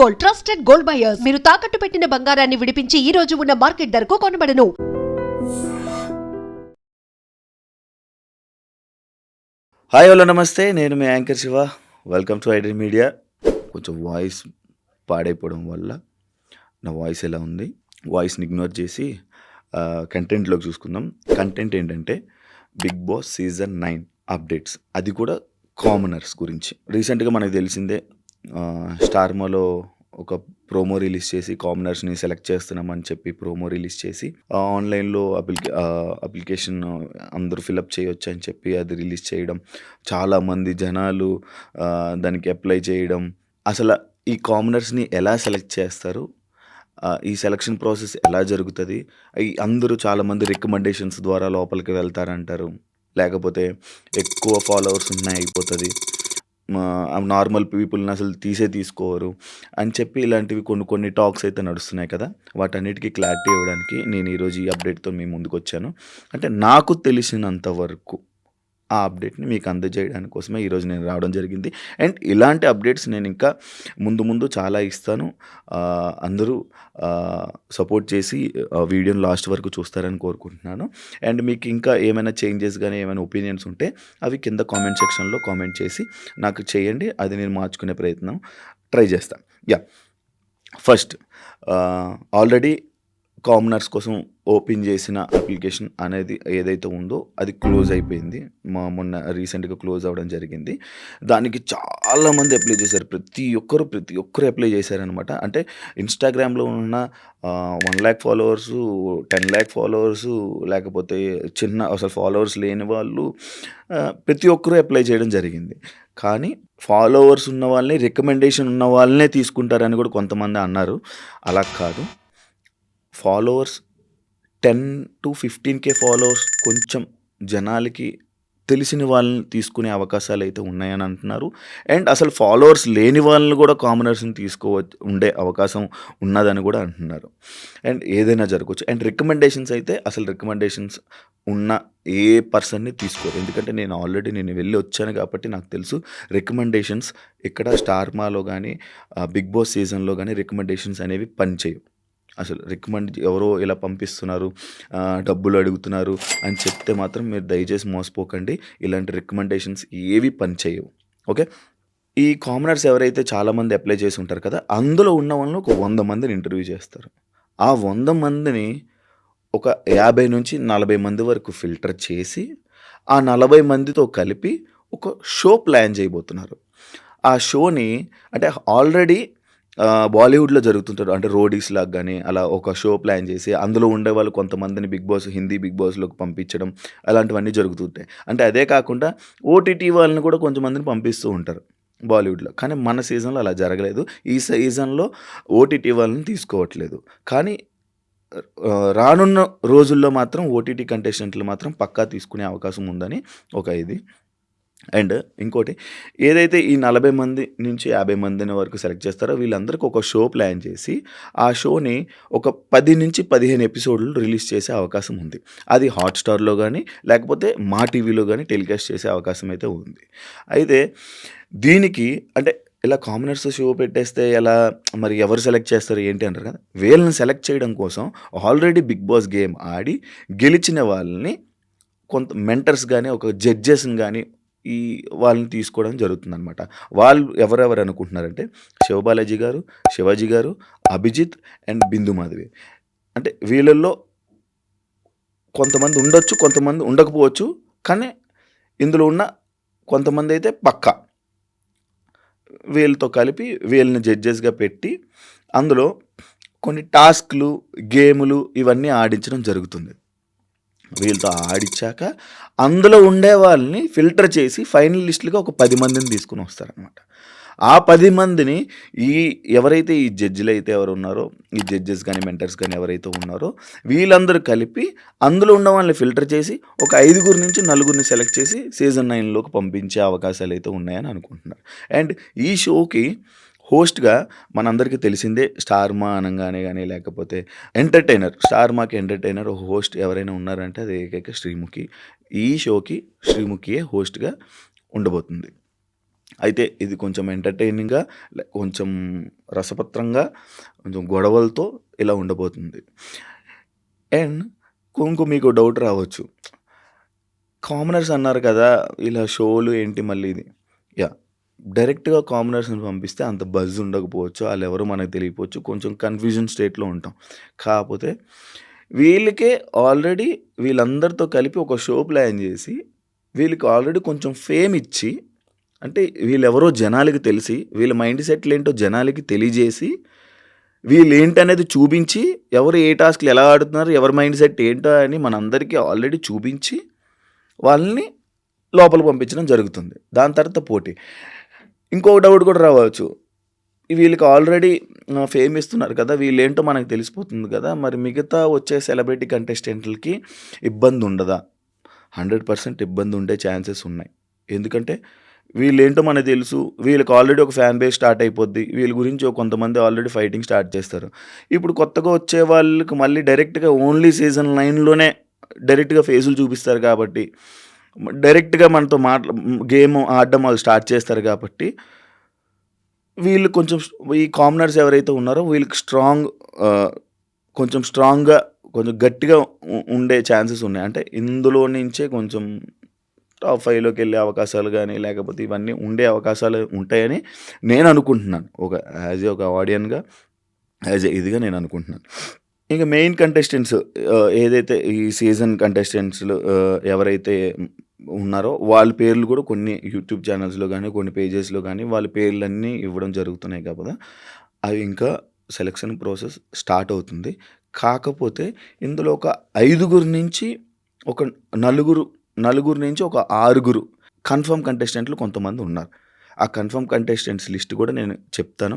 Gold, trusted gold buyers. మీరు తాకట్టు పెట్టిన బంగారాన్ని విడిపించి ఈ రోజు ఉన్న మార్కెట్ ధరకు కొనబడను. హాయ్ హలో నమస్తే, నేను మీ anchor Shiva. Welcome to iDream media. కొంచెం వాయిస్ పాడైపోవడం వల్ల నా వాయిస్ ఎలా ఉంది, వాయిస్ని ఇగ్నోర్ చేసి కంటెంట్లోకి చూసుకుందాం. కంటెంట్ ఏంటంటే బిగ్ బాస్ సీజన్ 9 అప్డేట్స్, అది కూడా కామనర్స్ గురించి. రీసెంట్గా మనకు తెలిసిందే, స్టార్మాలో ఒక ప్రోమో రిలీజ్ చేసి కామనర్స్ని సెలెక్ట్ చేస్తున్నామని చెప్పి ప్రోమో రిలీజ్ చేసి ఆన్లైన్లో అప్లికేషన్ అందరూ ఫిలప్ చేయొచ్చు అని చెప్పి అది రిలీజ్ చేయడం, చాలామంది జనాలు దానికి అప్లై చేయడం. అసలు ఈ కామనర్స్ని ఎలా సెలెక్ట్ చేస్తారు, ఈ సెలక్షన్ ప్రాసెస్ ఎలా జరుగుతుంది, అందరూ చాలామంది రికమెండేషన్స్ ద్వారా లోపలికి వెళ్తారంటారు, లేకపోతే ఎక్కువ ఫాలోవర్స్ ఉన్నాయి అయిపోతుంది, నార్మల్ పీపుల్ని అసలు తీసుకోరు అని చెప్పి ఇలాంటివి కొన్ని టాక్స్ అయితే నడుస్తున్నాయి కదా. వాటన్నిటికీ క్లారిటీ ఇవ్వడానికి నేను ఈరోజు ఈ అప్డేట్తో మీ ముందుకు వచ్చాను. అంటే నాకు తెలిసినంత వరకు ఆ అప్డేట్ని మీకు అందజేయడానికి కోసమే ఈరోజు నేను రావడం జరిగింది. అండ్ ఇలాంటి అప్డేట్స్ నేను ఇంకా ముందు చాలా ఇస్తాను. అందరూ సపోర్ట్ చేసి వీడియోని లాస్ట్ వరకు చూస్తారని కోరుకుంటున్నాను. అండ్ మీకు ఇంకా ఏమైనా చేంజెస్ కానీ ఏమైనా ఒపీనియన్స్ ఉంటే అవి కింద కామెంట్ సెక్షన్లో కామెంట్ చేసి నాకు చేయండి. అది నేను మార్చుకునే ప్రయత్నం ట్రై చేస్తాను. ఫస్ట్, ఆల్రెడీ కామనర్స్ కోసం ఓపెన్ చేసిన అప్లికేషన్ అనేది ఏదైతే ఉందో అది క్లోజ్ అయిపోయింది. మొన్న రీసెంట్గా క్లోజ్ అవ్వడం జరిగింది. దానికి చాలామంది అప్లై చేశారు. ప్రతి ఒక్కరు అప్లై చేశారనమాట. అంటే ఇన్స్టాగ్రామ్లో ఉన్న 1 lakh ఫాలోవర్సు, 10 lakh ఫాలోవర్సు, లేకపోతే అసలు ఫాలోవర్స్ లేని వాళ్ళు ప్రతి ఒక్కరూ అప్లై చేయడం జరిగింది. కానీ ఫాలోవర్స్ ఉన్న వాళ్ళని, రికమెండేషన్ ఉన్న వాళ్ళనే తీసుకుంటారని కూడా కొంతమంది అన్నారు. అలా కాదు, ఫాలోవర్స్ 10 to 15K ఫాలోవర్స్ కొంచెం జనాలకి తెలిసిన వాళ్ళని తీసుకునే అవకాశాలు అయితే ఉన్నాయని అంటున్నారు. అండ్ అసలు ఫాలోవర్స్ లేని వాళ్ళని కూడా కామనర్స్ని ఉండే అవకాశం ఉన్నదని కూడా అంటున్నారు. అండ్ ఏదైనా జరగవచ్చు. అండ్ రికమెండేషన్స్ అయితే అసలు రికమెండేషన్స్ ఉన్న ఏ పర్సన్ని తీసుకోరు. ఎందుకంటే నేను ఆల్రెడీ వెళ్ళి వచ్చాను కాబట్టి నాకు తెలుసు రికమెండేషన్స్ ఇక్కడ స్టార్మాలో కానీ బిగ్ బాస్ సీజన్లో కానీ రికమెండేషన్స్ అనేవి పనిచేయవు. అసలు ఎవరో ఇలా పంపిస్తున్నారు, డబ్బులు అడుగుతున్నారు అని చెప్తే మాత్రం మీరు దయచేసి మోసపోకండి. ఇలాంటి రికమెండేషన్స్ ఏవి పనిచేయవు. ఓకే, ఈ కామనర్స్ ఎవరైతే చాలామంది అప్లై చేసి ఉంటారు కదా, అందులో ఉన్న వాళ్ళని ఒక 100 మందిని ఇంటర్వ్యూ చేస్తారు. ఆ 100 మందిని ఒక 50 నుంచి 40 మంది వరకు ఫిల్టర్ చేసి ఆ 40 మందితో కలిపి ఒక షో ప్లాన్ చేయబోతున్నారు. ఆ షోని అంటే ఆల్రెడీ బాలీవుడ్లో జరుగుతుంటారు. అంటే రోడీస్ లాగా కానీ అలా ఒక షో ప్లాన్ చేసి అందులో ఉండే వాళ్ళు కొంతమందిని హిందీ బిగ్ బాస్లోకి పంపించడం, అలాంటివన్నీ జరుగుతుంటాయి. అంటే అదే కాకుండా ఓటీటీ వాళ్ళని కూడా కొంతమందిని పంపిస్తూ ఉంటారు బాలీవుడ్లో. కానీ మన సీజన్లో అలా జరగలేదు. ఈ సీజన్లో ఓటీటీ వాళ్ళని తీసుకోవట్లేదు. కానీ రానున్న రోజుల్లో మాత్రం ఓటీటీ కంటెస్టెంట్లు మాత్రం పక్కా తీసుకునే అవకాశం ఉందని ఒక ఇది. అండ్ ఇంకోటి, ఏదైతే ఈ 40 మంది నుంచి 50 మందిని వరకు సెలెక్ట్ చేస్తారో వీళ్ళందరికీ ఒక షో ప్లాన్ చేసి ఆ షోని ఒక 10 నుంచి 15 ఎపిసోడ్లు రిలీజ్ చేసే అవకాశం ఉంది. అది హాట్స్టార్లో కానీ లేకపోతే మా టీవీలో కానీ టెలికాస్ట్ చేసే అవకాశం అయితే ఉంది. అయితే దీనికి అంటే ఇలా కామనర్స్ షో పెట్టేస్తే ఎలా, మరి ఎవరు సెలెక్ట్ చేస్తారు ఏంటి అంటారు కదా. వీళ్ళని సెలెక్ట్ చేయడం కోసం ఆల్రెడీ బిగ్ బాస్ గేమ్ ఆడి గెలిచిన వాళ్ళని కొంత మెంటర్స్ కానీ ఒక జడ్జెస్ని కానీ వాళ్ళని తీసుకోవడం జరుగుతుందన్నమాట. వాళ్ళు ఎవరెవరు అనుకుంటున్నారంటే శివబాలాజీ గారు, శివాజీ గారు, అభిజిత్ అండ్ బిందు మాధవి. అంటే వీళ్ళల్లో కొంతమంది ఉండొచ్చు, కొంతమంది ఉండకపోవచ్చు. కానీ ఇందులో ఉన్న కొంతమంది అయితే పక్కా వీళ్ళతో కలిపి వీళ్ళని జడ్జెస్గా పెట్టి అందులో కొన్ని టాస్క్లు, గేములు ఇవన్నీ ఆడించడం జరుగుతుంది. వీళ్ళతో ఆడిచ్చాక అందులో ఉండే వాళ్ళని ఫిల్టర్ చేసి ఫైనల్ లిస్టులుగా ఒక 10 మందిని తీసుకుని వస్తారనమాట. ఆ 10 మందిని ఎవరైతే ఈ జడ్జిలు అయితే ఎవరు ఉన్నారో, ఈ జడ్జెస్ కానీ మెంటర్స్ కానీ ఎవరైతే ఉన్నారో వీళ్ళందరూ కలిపి అందులో ఉన్న వాళ్ళని ఫిల్టర్ చేసి ఒక 5 నుంచి 4 సెలెక్ట్ చేసి సీజన్ 9లోకి పంపించే అవకాశాలు అయితే ఉన్నాయని అనుకుంటున్నారు. అండ్ ఈ షోకి హోస్ట్గా మనందరికీ తెలిసిందే, స్టార్మా అనగానే కానీ లేకపోతే స్టార్మాకి ఎంటర్టైనర్ హోస్ట్ ఎవరైనా ఉన్నారంటే అది ఏకైక శ్రీముఖి. ఈ షోకి శ్రీముఖియే హోస్ట్గా ఉండబోతుంది. అయితే ఇది కొంచెం ఎంటర్టైనింగ్గా, కొంచెం రసపత్రంగా కొంచెం గొడవలతో ఇలా ఉండబోతుంది. అండ్ మీకు డౌట్ రావచ్చు, కామనర్స్ అన్నారు కదా, ఇలా షోలు ఏంటి మళ్ళీ ఇది. డైరెక్ట్గా కామనర్స్ని పంపిస్తే అంత బజ్ ఉండకపోవచ్చు, వాళ్ళు ఎవరో మనకు తెలియకపోవచ్చు, కొంచెం కన్ఫ్యూజన్ స్టేట్లో ఉంటాం. కాకపోతే వీళ్ళకే ఆల్రెడీ వీళ్ళందరితో కలిపి ఒక షో ప్లాన్ చేసి వీళ్ళకి ఆల్రెడీ కొంచెం ఫేమ్ ఇచ్చి, అంటే వీళ్ళెవరో జనాలకి తెలిసి, వీళ్ళ మైండ్ సెట్లు ఏంటో జనాలకి తెలియజేసి, వీళ్ళు ఏంటనేది చూపించి, ఎవరు ఏ టాస్క్లు ఎలా ఆడుతున్నారు, ఎవరి మైండ్ సెట్ ఏంటో అని మనందరికీ ఆల్రెడీ చూపించి వాళ్ళని లోపలికి పంపించడం జరుగుతుంది. దాని తర్వాత పోటీ. ఇంకొక డౌట్ కూడా రావచ్చు, వీళ్ళకి ఆల్రెడీ ఫేమ్ ఇస్తున్నారు కదా, వీళ్ళేంటో మనకు తెలిసిపోతుంది కదా, మరి మిగతా వచ్చే సెలబ్రిటీ కంటెస్టెంట్లకి ఇబ్బంది ఉండదా? 100% ఇబ్బంది ఉండే ఛాన్సెస్ ఉన్నాయి. ఎందుకంటే వీళ్ళేంటో మనకు తెలుసు, వీళ్ళకి ఆల్రెడీ ఒక ఫ్యాన్ బేస్ స్టార్ట్ అయిపోద్ది, వీళ్ళ గురించి కొంతమంది ఆల్రెడీ ఫైటింగ్ స్టార్ట్ చేస్తారు. ఇప్పుడు కొత్తగా వచ్చే వాళ్ళకి మళ్ళీ డైరెక్ట్గా ఓన్లీ సీజన్ 9లోనే డైరెక్ట్గా ఫేసులు చూపిస్తారు కాబట్టి, డైరెక్ట్గా మనతో గేమ్ ఆడడం వాళ్ళు స్టార్ట్ చేస్తారు కాబట్టి, వీళ్ళు కొంచెం ఈ కామనర్స్ ఎవరైతే ఉన్నారో వీళ్ళకి కొంచెం స్ట్రాంగ్గా కొంచెం గట్టిగా ఉండే ఛాన్సెస్ ఉన్నాయి. అంటే ఇందులో నుంచే కొంచెం టాప్ 5లోకి వెళ్ళే అవకాశాలు కానీ, లేకపోతే ఇవన్నీ ఉండే అవకాశాలు ఉంటాయని నేను అనుకుంటున్నాను. యాజ్ ఒక ఆడియన్గా, ఇదిగా నేను అనుకుంటున్నాను. ఇంకా మెయిన్ కంటెస్టెంట్స్ ఏదైతే ఈ సీజన్ కంటెస్టెంట్స్లో ఎవరైతే ఉన్నారో వాళ్ళ పేర్లు కూడా కొన్ని యూట్యూబ్ ఛానల్స్లో కానీ, కొన్ని పేజెస్లో కానీ వాళ్ళ పేర్లన్నీ ఇవ్వడం జరుగుతున్నాయి కాబట్టి అవి ఇంకా సెలక్షన్ ప్రాసెస్ స్టార్ట్ అవుతుంది. కాకపోతే ఇందులో ఒక 5 నుంచి ఒక నలుగురు నుంచి ఒక 6 కన్ఫర్మ్ కంటెస్టెంట్లు కొంతమంది ఉన్నారు. ఆ కన్ఫర్మ్ కంటెస్టెంట్స్ లిస్ట్ కూడా నేను చెప్తాను.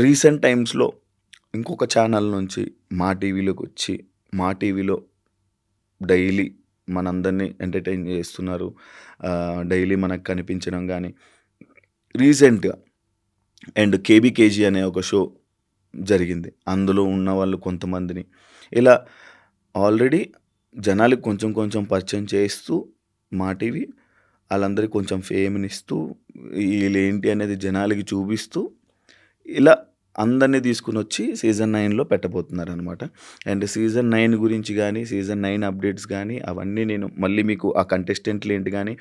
రీసెంట్ టైమ్స్లో ఇంకొక ఛానల్ నుంచి మా టీవీలోకి వచ్చి, మా టీవీలో డైలీ మనందరినీ ఎంటర్టైన్ చేస్తున్నారు, డైలీ మనకు కనిపించడం కానీ, రీసెంట్గా అండ్ కేబీకేజీ అనే ఒక షో జరిగింది. అందులో ఉన్న వాళ్ళు కొంతమందిని ఇలా ఆల్రెడీ జనాలకు కొంచెం కొంచెం పరిచయం చేస్తూ, మా టీవీ వాళ్ళందరికీ కొంచెం ఫేమ్నిస్తూ, వీళ్ళు ఏంటి అనేది జనాలకి చూపిస్తూ, ఇలా అందరినీ తీసుకుని వచ్చి సీజన్ 9లో పెట్టబోతున్నారు అనమాట. అండ్ సీజన్ 9 గురించి కానీ, సీజన్ 9 అప్డేట్స్ కానీ అవన్నీ నేను మళ్ళీ మీకు ఆ కంటెస్టెంట్లు ఏంటి కానీ,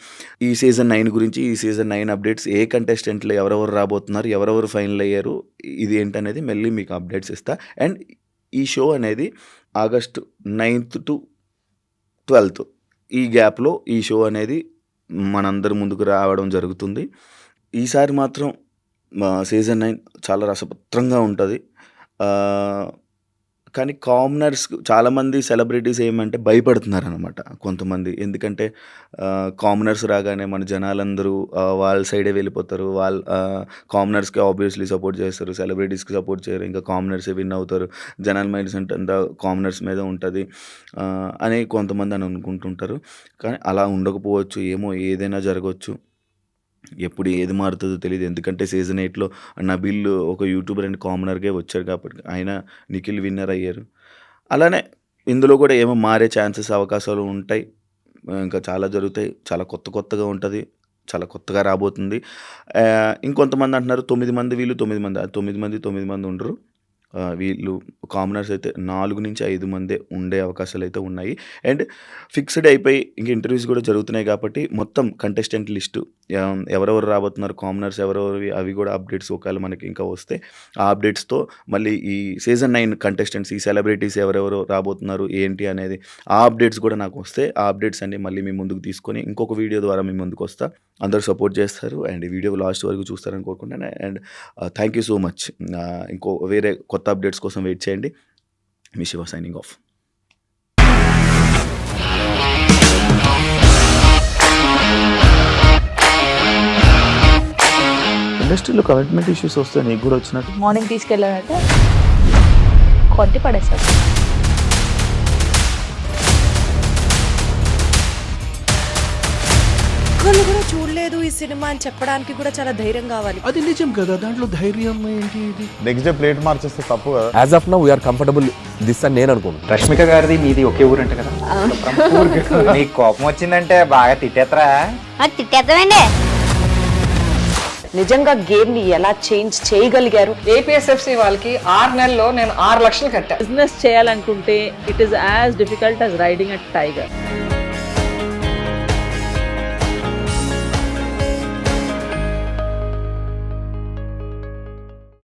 ఈ సీజన్ 9 గురించి, ఈ సీజన్ 9 అప్డేట్స్, ఏ కంటెస్టెంట్లు ఎవరెవరు రాబోతున్నారు, ఎవరెవరు ఫైనల్ అయ్యారు, ఇది ఏంటనేది మళ్ళీ మీకు అప్డేట్స్ ఇస్తా. అండ్ ఈ షో అనేది ఆగస్టు 9th to 12th ఈ గ్యాప్లో ఈ షో అనేది మనందరి ముందుకు రావడం జరుగుతుంది. ఈసారి మాత్రం సీజన్ 9 చాలా రసపత్రంగా ఉంటుంది. కానీ కామనర్స్ చాలామంది సెలబ్రిటీస్ ఏమంటే భయపడుతున్నారనమాట కొంతమంది. ఎందుకంటే కామనర్స్ రాగానే మన జనాలందరూ వాళ్ళ సైడే వెళ్ళిపోతారు. కామనర్స్కి ఆబ్వియస్లీ సపోర్ట్ చేస్తారు, సెలబ్రిటీస్కి సపోర్ట్ చేయరు. ఇంకా కామనర్సే విన్ అవుతారు, జనాల మైండ్ సెట్ అంతా కామనర్స్ మీద ఉంటుంది అని కొంతమంది అని అనుకుంటుంటారు. కానీ అలా ఉండకపోవచ్చు, ఏమో ఏదైనా జరగవచ్చు, ఎప్పుడు ఏది మారుతుందో తెలియదు. ఎందుకంటే సీజన్ 8లో నబీల్ ఒక యూట్యూబర్ అండ్ కామనర్గా వచ్చారు కాబట్టి ఆయన నిఖిల్ విన్నర్ అయ్యారు. అలానే ఇందులో కూడా ఏమో మారే ఛాన్సెస్, అవకాశాలు ఉంటాయి. ఇంకా చాలా జరుగుతాయి, చాలా కొత్తగా ఉంటుంది, చాలా కొత్తగా రాబోతుంది. ఇంకొంతమంది అంటున్నారు 9 మంది వీళ్ళు, 9 మంది 9 మంది ఉండరు. వీళ్ళు కామనర్స్ అయితే 4 నుంచి 5 మందే ఉండే అవకాశాలు అయితే ఉన్నాయి. అండ్ ఫిక్స్డ్ అయిపోయి ఇంక ఇంటర్వ్యూస్ కూడా జరుగుతున్నాయి కాబట్టి మొత్తం కంటెస్టెంట్ లిస్టు ఎవరెవరు రాబోతున్నారు, కామనర్స్ ఎవరెవరు, అవి కూడా అప్డేట్స్ ఒకవేళ మనకి ఇంకా వస్తే ఆ అప్డేట్స్తో మళ్ళీ ఈ సీజన్ 9 కంటెస్టెంట్స్, ఈ సెలబ్రిటీస్ ఎవరెవరు రాబోతున్నారు ఏంటి అనేది ఆ అప్డేట్స్ కూడా నాకు వస్తే ఆ అప్డేట్స్ అన్ని మళ్ళీ మీ ముందుకు తీసుకొని ఇంకొక వీడియో ద్వారా మీ ముందుకు వస్తా. అందరూ సపోర్ట్ చేస్తారు అండ్ ఈ వీడియో లాస్ట్ వరకు చూస్తారని కోరుకుంటాను. And thank you so much. ఇంకో వేరే కొత్త అప్డేట్స్ కోసం వెయిట్ చేయండి. మీ శివ సైనింగ్ ఆఫ్. ఇండస్ట్రీలో కమిట్మెంట్ ఇష్యూస్ వస్తే నీకు కూడా వచ్చినట్టు? మార్నింగ్ తీసుకెళ్ళానంటే కొట్టి పడేస్తారు. ఒక్కళ్ళు కూడా చూడలేదు ఈ సినిమా అని చెప్పడానికి కూడా చాలా ధైర్యం కావాలి. అది నిజం కదా, దాంట్లో ధైర్యం ఏంటి? ఇది నెక్స్ట్ డే ప్లేట్ మార్చేస్తే తప్పు కదా. As of now we are comfortable this అని నేను అనుకుంటున్నాను. రష్మిక గారిది మీది ఒకే ఊరు అంట కదా? నీకు కోపం వచ్చిందంటే బాగా తిట్టేత్తరా? తిట్టేద్దామండి. నిజంగా గేమ్ ని ఎలా చేంజ్ చేయగలిగారు? ఏపీఎస్ఎఫ్సి వాళ్ళకి 6 నెలల్లో నేను 6 లక్షలు కట్టా. బిజినెస్ చేయాలనుకుంటే it is as difficult as riding a tiger.